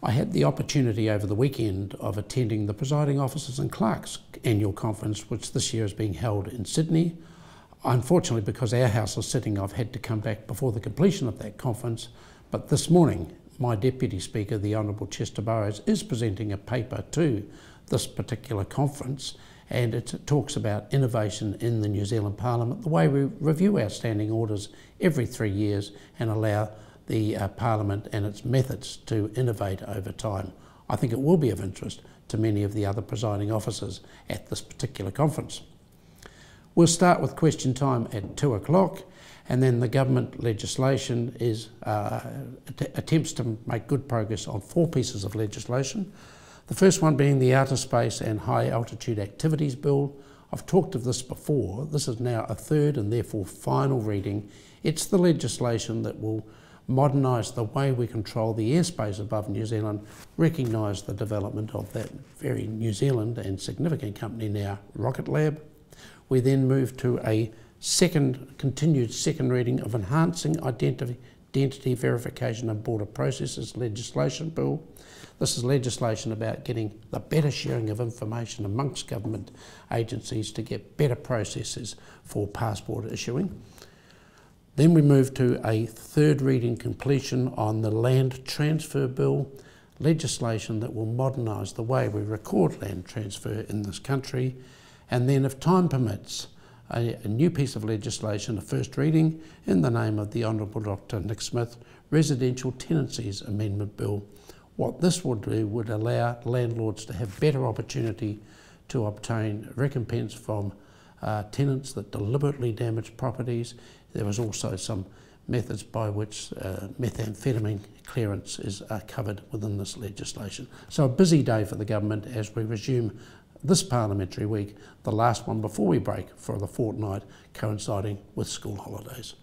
I had the opportunity over the weekend of attending the Presiding Officers and Clerks annual conference, which this year is being held in Sydney. Unfortunately, because our House is sitting, I've had to come back before the completion of that conference, but this morning my Deputy Speaker, the Honourable Chester Burrows, is presenting a paper to this particular conference, and it talks about innovation in the New Zealand Parliament, the way we review our standing orders every 3 years and allow the Parliament and its methods to innovate over time. I think it will be of interest to many of the other presiding officers at this particular conference. We'll start with question time at 2 o'clock, and then the government legislation is attempts to make good progress on 4 pieces of legislation. The first one being the Outer Space and High Altitude Activities Bill. I've talked of this before. This is now a third and therefore final reading. It's the legislation that will modernise the way we control the airspace above New Zealand, recognise the development of that very New Zealand and significant company now, Rocket Lab. We then move to a continued second reading of Enhancing Identity Verification and Border Processes legislation bill. This is legislation about getting the better sharing of information amongst government agencies to get better processes for passport issuing. Then we move to a third reading completion on the Land Transfer Bill, legislation that will modernise the way we record land transfer in this country. And then, if time permits, a new piece of legislation, a first reading, in the name of the Honourable Dr Nick Smith, Residential Tenancies Amendment Bill. What this would do would allow landlords to have better opportunity to obtain recompense from tenants that deliberately damage properties. There was also some methods by which methamphetamine clearance is covered within this legislation. So a busy day for the government as we resume this parliamentary week, the last one before we break for the fortnight coinciding with school holidays.